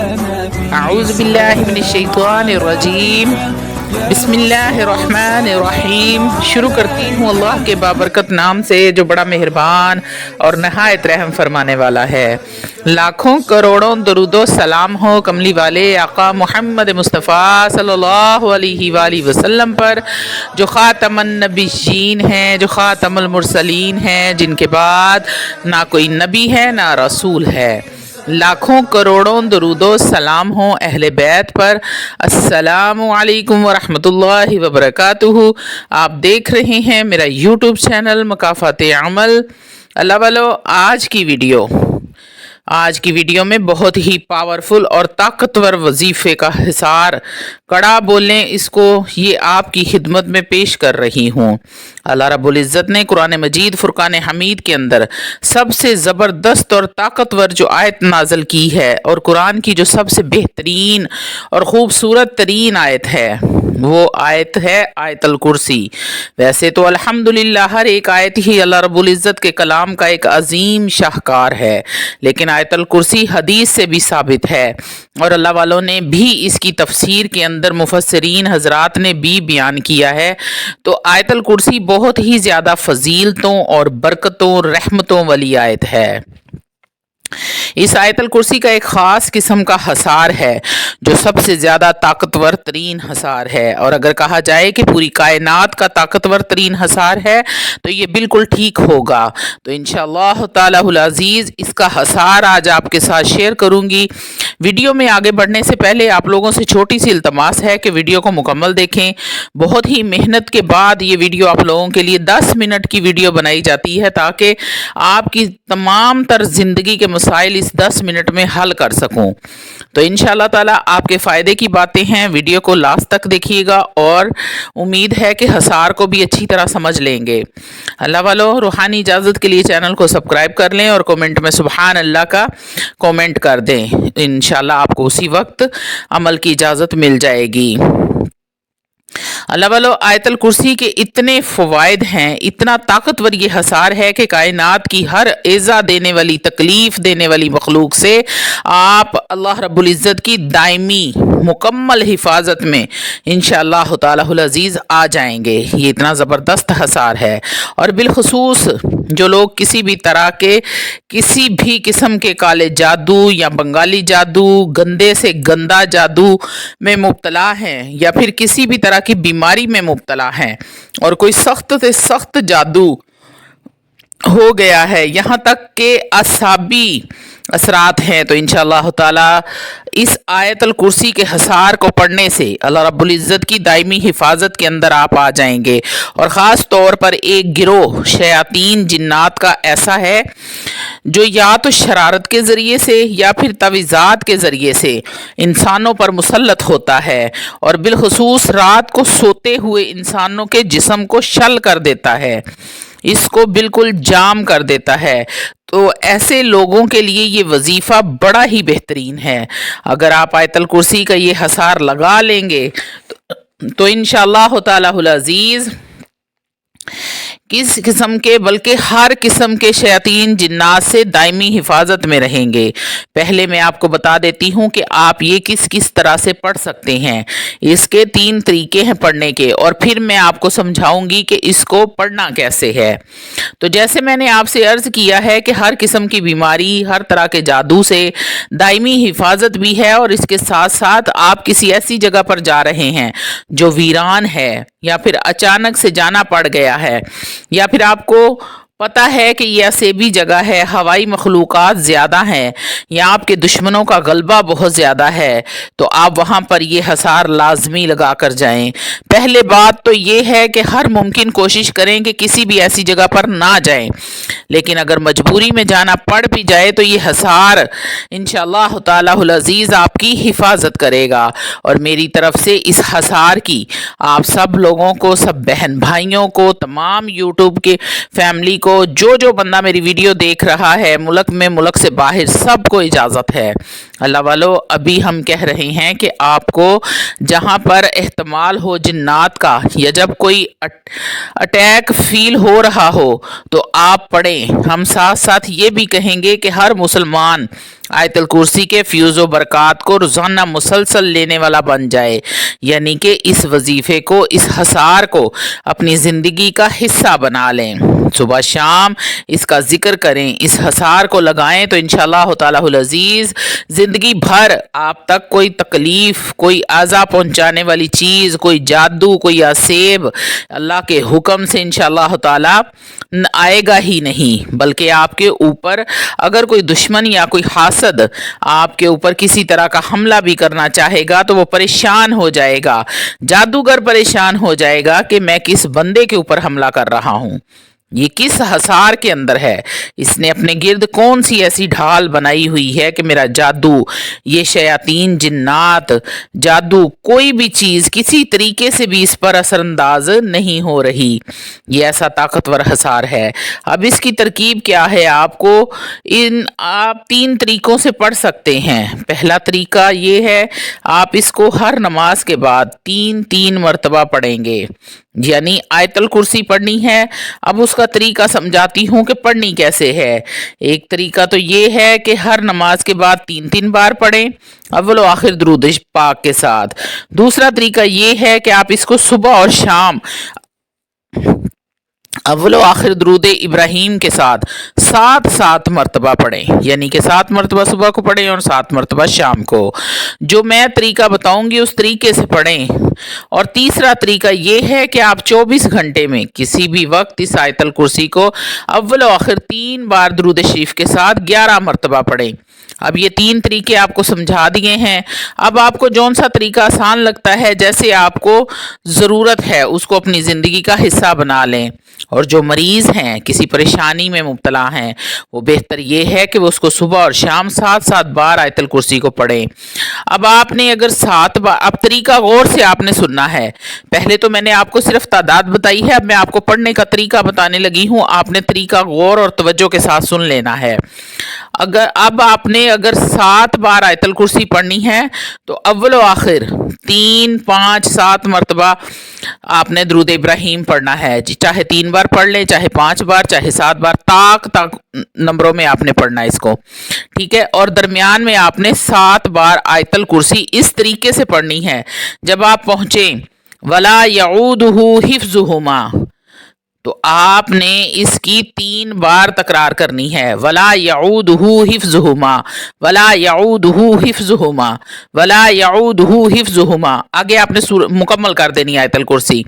اعوذ باللہ من الشیطان الرجیم، بسم اللہ الرحمن الرحیم۔ شروع کرتی ہوں اللہ کے بابرکت نام سے جو بڑا مہربان اور نہایت رحم فرمانے والا ہے۔ لاکھوں کروڑوں درود و سلام ہو کملی والے آقا محمد مصطفیٰ صلی اللہ علیہ وآلہ وسلم پر، جو خاتم النبیین ہیں، جو خاتم المرسلین ہیں، جن کے بعد نہ کوئی نبی ہے نہ رسول ہے۔ لاکھوں کروڑوں درود و سلام ہوں اہل بیت پر۔ السلام علیکم ورحمۃ اللہ وبرکاتہ۔ آپ دیکھ رہے ہیں میرا یوٹیوب چینل مکافات عمل۔ اللہ والو، آج کی ویڈیو میں بہت ہی پاورفل اور طاقتور وظیفے کا حصار، کڑا بولیں اس کو، یہ آپ کی خدمت میں پیش کر رہی ہوں۔ اللہ رب العزت نے قرآن مجید فرقان حمید کے اندر سب سے زبردست اور طاقتور جو آیت نازل کی ہے، اور قرآن کی جو سب سے بہترین اور خوبصورت ترین آیت ہے، وہ آیت ہے آیت الکرسی۔ ویسے تو الحمدللہ ہر ایک آیت ہی اللہ رب العزت کے کلام کا ایک عظیم شاہکار ہے، لیکن آیت الکرسی حدیث سے بھی ثابت ہے، اور اللہ والوں نے بھی اس کی تفسیر کے اندر مفسرین حضرات نے بھی بیان کیا ہے۔ تو آیت الکرسی بہت ہی زیادہ فضیلتوں اور برکتوں رحمتوں والی آیت ہے۔ اس آیت الکرسی کا ایک خاص قسم کا حصار ہے جو سب سے زیادہ طاقتور ترین حصار ہے، اور اگر کہا جائے کہ پوری کائنات کا طاقتور ترین حصار ہے تو یہ بالکل ٹھیک ہوگا۔ تو انشاءاللہ تعالی العزیز اس کا حصار آج آپ کے ساتھ شیئر کروں گی۔ ویڈیو میں آگے بڑھنے سے پہلے آپ لوگوں سے چھوٹی سی التماس ہے کہ ویڈیو کو مکمل دیکھیں۔ بہت ہی محنت کے بعد یہ ویڈیو آپ لوگوں کے لیے 10 منٹ کی ویڈیو بنائی جاتی ہے تاکہ آپ کی تمام تر زندگی کے مسائل اس 10 منٹ میں حل کر سکوں۔ تو انشاءاللہ تعالی آپ کے فائدے کی باتیں ہیں، ویڈیو کو لاسٹ تک دیکھیے گا، اور امید ہے کہ حصار کو بھی اچھی طرح سمجھ لیں گے۔ اللہ والو، روحانی اجازت کے لیے چینل کو سبسکرائب کر لیں اور کومنٹ میں سبحان اللہ کا کومنٹ کر دیں۔ انشاءاللہ آپ کو اسی وقت عمل کی اجازت مل جائے گی۔ اللہ والو، آیت الکرسی کے اتنے فوائد ہیں، اتنا طاقتور یہ حصار ہے کہ کائنات کی ہر ایذا دینے والی، تکلیف دینے والی مخلوق سے آپ اللہ رب العزت کی دائمی مکمل حفاظت میں انشاءاللہ تعالی العزیز آ جائیں گے۔ یہ اتنا زبردست حصار ہے، اور بالخصوص جو لوگ کسی بھی طرح کے کسی بھی قسم کے کالے جادو یا بنگالی جادو، گندے سے گندا جادو میں مبتلا ہیں، یا پھر کسی بھی طرح کی بیماری میں مبتلا ہیں، اور کوئی سخت سے سخت جادو ہو گیا ہے، یہاں تک کہ اعصابی اثرات ہیں، تو انشاءاللہ تعالی اس آیت الکرسی کے حصار کو پڑھنے سے اللہ رب العزت کی دائمی حفاظت کے اندر آپ آ جائیں گے۔ اور خاص طور پر ایک گروہ شیاطین جنات کا ایسا ہے جو یا تو شرارت کے ذریعے سے یا پھر تعویذات کے ذریعے سے انسانوں پر مسلط ہوتا ہے، اور بالخصوص رات کو سوتے ہوئے انسانوں کے جسم کو شل کر دیتا ہے، اس کو بالکل جام کر دیتا ہے۔ تو ایسے لوگوں کے لیے یہ وظیفہ بڑا ہی بہترین ہے۔ اگر آپ آیت الکرسی کا یہ حصار لگا لیں گے تو انشاءاللہ تعالی العزیز کس قسم کے بلکہ ہر قسم کے شیاطین جنات سے دائمی حفاظت میں رہیں گے۔ پہلے میں آپ کو بتا دیتی ہوں کہ آپ یہ کس طرح سے پڑھ سکتے ہیں۔ اس کے 3 طریقے ہیں پڑھنے کے، اور پھر میں آپ کو سمجھاؤں گی کہ اس کو پڑھنا کیسے ہے۔ تو جیسے میں نے آپ سے عرض کیا ہے کہ ہر قسم کی بیماری، ہر طرح کے جادو سے دائمی حفاظت بھی ہے، اور اس کے ساتھ ساتھ آپ کسی ایسی جگہ پر جا رہے ہیں جو ویران ہے، یا پھر اچانک سے جانا پڑ گیا ہے، یا پھر آپ کو پتہ ہے کہ یہ ایسے بھی جگہ ہے ہوائی مخلوقات زیادہ ہیں، یا آپ کے دشمنوں کا غلبہ بہت زیادہ ہے، تو آپ وہاں پر یہ حصار لازمی لگا کر جائیں۔ پہلے بات تو یہ ہے کہ ہر ممکن کوشش کریں کہ کسی بھی ایسی جگہ پر نہ جائیں، لیکن اگر مجبوری میں جانا پڑ بھی جائے تو یہ حصار انشاءاللہ تعالی العزیز آپ کی حفاظت کرے گا۔ اور میری طرف سے اس حصار کی آپ سب لوگوں کو، سب بہن بھائیوں کو، تمام یوٹیوب کے فیملی کو، جو بندہ میری ویڈیو دیکھ رہا ہے ملک میں، ملک سے باہر، سب کو اجازت ہے۔ اللہ والو، ابھی ہم کہہ رہے ہیں کہ آپ کو جہاں پر احتمال ہو جنات کا، یا جب کوئی اٹیک فیل ہو رہا ہو تو آپ پڑھیں۔ ہم ساتھ ساتھ یہ بھی کہیں گے کہ ہر مسلمان आयतल कुर्सी के फ्यूज़ व बरक़ात को रोज़ाना मुसलसल लेने वाला बन जाए, यानी कि इस वजीफ़े को, इस हसार को अपनी ज़िंदगी का हिस्सा बना लें। सुबह शाम इसका जिक्र करें, इस हसार को लगाएं तो इंशाअल्लाह तालाहुल अज़ीज़ ज़िंदगी भर आप तक कोई तकलीफ़, कोई आज़ा पहुँचाने वाली चीज़, कोई जादू, कोई आसेब अल्लाह के हुक्म से इंशाअल्लाह ताला आएगा ही नहीं, बल्कि आपके ऊपर अगर कोई दुश्मन या कोई हासद आपके ऊपर किसी तरह का हमला भी करना चाहेगा तो वो परेशान हो जाएगा, जादूगर परेशान हो जाएगा कि मैं किस बंदे के ऊपर हमला कर रहा हूँ, ये किस हसार के अंदर है, इसने अपने गिर्द कौन सी ऐसी ढाल बनाई हुई है कि मेरा जादू, ये शयातीन, जिन्नात, जादू, कोई भी चीज़ किसी तरीके से भी इस पर असरअंदाज नहीं हो रही। ये ऐसा ताकतवर हसार है। अब इसकी तरकीब क्या है, आपको आप 3 तरीक़ों से पढ़ सकते हैं। पहला तरीका ये है, आप इसको हर नमाज के बाद 3-3 मरतबा पढ़ेंगे, यानी आयतल कुर्सी पढ़नी है। अब उसका तरीका समझाती हूँ कि पढ़नी कैसे है। एक तरीका तो ये है कि हर नमाज के बाद 3-3 बार पढ़ें, अव्वल व आखिर दुरूद पाक के साथ। दूसरा तरीका ये है कि आप इसको सुबह और शाम अव्वल व आखिर दुरूद इब्राहीम के साथ 7-7 मरतबा पढ़ें, यानी कि 7 मरतबा सुबह को पढ़ें और 7 मरतबा शाम को। जो मैं तरीका बताऊंगी उस तरीके से पढ़ें। और तीसरा तरीका ये है कि आप 24 घंटे में किसी भी वक्त इस आयतल कुर्सी को अव्वल व आखिर 3 बार दुरूद शरीफ के साथ 11 मरतबा पढ़ें। अब ये 3 तरीके आपको समझा दिए हैं। अब आपको जौन सा तरीका आसान लगता है, जैसे आपको ज़रूरत है, उसको अपनी ज़िंदगी का हिस्सा बना लें। और जो मरीज़ हैं, किसी परेशानी में मुब्तला हैं, वो बेहतर ये है कि वो उसको सुबह और शाम 7-7 बार आयतल कुर्सी को पढ़ें। अब आपने अगर 7 बार, अब तरीका गौर से आपने सुनना है। पहले तो मैंने आपको सिर्फ तादाद बताई है, अब मैं आपको पढ़ने का तरीका बताने लगी हूँ। आपने तरीका गौर और तवज्जो के साथ सुन लेना है। अब आपने अगर 7 बार आयतल कुर्सी पढ़नी है तो अव्वल व आखिर 3, 5, 7 मरतबा आपने दुरूद इब्राहीम पढ़ना है। चाहे 3 बार पढ़ लें, चाहे 5 बार, चाहे 7 बार, तक नंबरों में आपने पढ़ना है इसको, ठीक है। और दरमियान में आपने 7 बार आयतल कुर्सी इस तरीके से पढ़नी है। जब आप पहुंचे वला यऊदुहु हिफ्ज़ुहुमा, तो आपने इसकी 3 बार तकरार करनी है। वला यऊदुहु हिफ्ज़ुहुमा, वला यऊदुहु हिफ्ज़ुहुमा, वला यऊदुहु हिफ्ज़ुहुमा। आगे आपने मुकम्मल कर देनी है आयतल कुर्सी।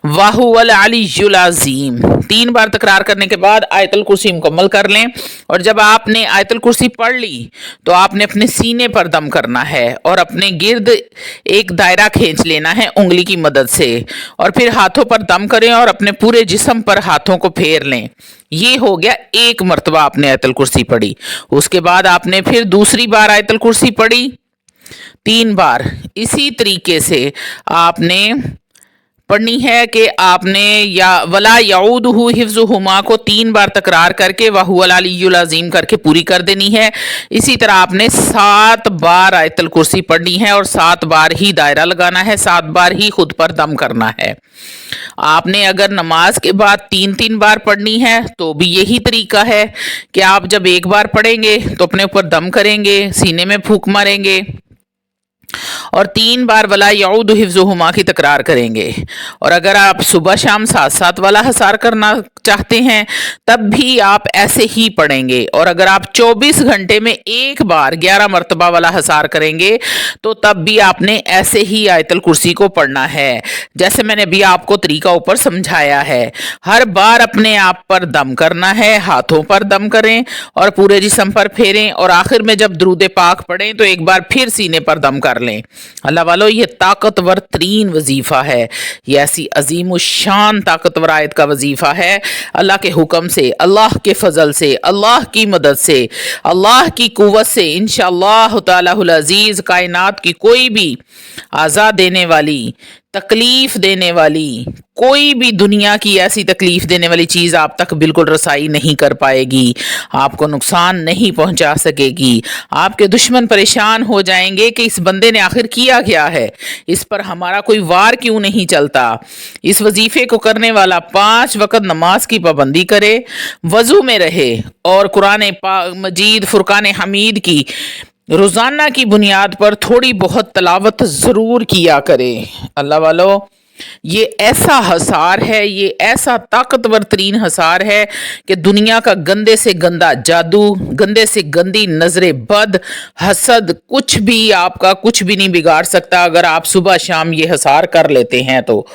वाहुवल अलियुल अज़ीम 3 बार तकरार करने के बाद आयतल कुर्सी मुकम्मल कर लें। और जब आपने आयतल कुर्सी पढ़ ली तो आपने अपने सीने पर दम करना है और अपने गिर्द एक दायरा खींच लेना है उंगली की मदद से, और फिर हाथों पर दम करें और अपने पूरे जिस्म पर हाथों को फेर लें। ये हो गया 1 मरतबा आपने आयतल कुर्सी पढ़ी। उसके बाद आपने फिर दूसरी बार आयतल कुर्सी पढ़ी 3 बार। इसी तरीके से आपने पढ़नी है कि आपने या वला यऊदुहु हिफ्ज़ुहुमा को 3 बार तकरार करके वहुवल अलियुल अज़ीम करके पूरी कर देनी है। इसी तरह आपने 7 बार आयतल कुर्सी पढ़नी है और 7 बार ही दायरा लगाना है, 7 बार ही खुद पर दम करना है। आपने अगर नमाज के बाद 3-3 बार पढ़नी है तो भी यही तरीका है कि आप जब 1 बार पढ़ेंगे तो अपने ऊपर दम करेंगे, सीने में फूंक मारेंगे और 3 बार वला यऊदु हिफ्ज़ुहुमा की तकरार करेंगे। और अगर आप सुबह शाम 7-7 वाला हसार करना चाहते हैं तब भी आप ऐसे ही पढ़ेंगे। और अगर आप 24 घंटे में 1 बार 11 मरतबा वाला हसार करेंगे तो तब भी आपने ऐसे ही आयतल कुर्सी को पढ़ना है, जैसे मैंने भी आपको तरीका ऊपर समझाया है। हर बार अपने आप पर दम करना है, हाथों पर दम करें और पूरे जिस्म पर फेरें, और आखिर में जब दुरूद पाक पढ़ें तो एक बार फिर सीने पर दम कर लें। अल्लाह वालों, ये ताकतवर तरीन वजीफ़ा है, ये ऐसी अजीम शान ताकतवर आयत का वजीफ़ा है। अल्लाह के हुक्म से, अल्लाह के फजल से, अल्लाह की मदद से, अल्लाह की कुव्वत से इंशाअल्लाह ताला अज़ीज़ कायनात की कोई भी आज़ा देने वाली तकलीफ देने वाली कोई भी दुनिया की ऐसी तकलीफ देने वाली चीज आप तक बिल्कुल रसाई नहीं कर पाएगी, आपको नुकसान नहीं पहुंचा सकेगी। आपके दुश्मन परेशान हो जाएंगे कि इस बंदे ने आखिर किया क्या है, इस पर हमारा कोई वार क्यों नहीं चलता। इस वजीफे को करने वाला 5 वक्त नमाज की पाबंदी करे, वजू में रहे और कुरान मजीद फुरकान हमीद की रोजाना की बुनियाद पर थोड़ी बहुत तलावत जरूर किया करे। अल्लाह वालों, ये ऐसा हसार है, ये ऐसा ताकतवर तरीन हसार है कि दुनिया का गंदे से गंदा जादू, गंदे से गंदी नजरे बद, हसद, कुछ भी आपका कुछ भी नहीं बिगाड़ सकता अगर आप सुबह शाम ये हसार कर लेते हैं तो।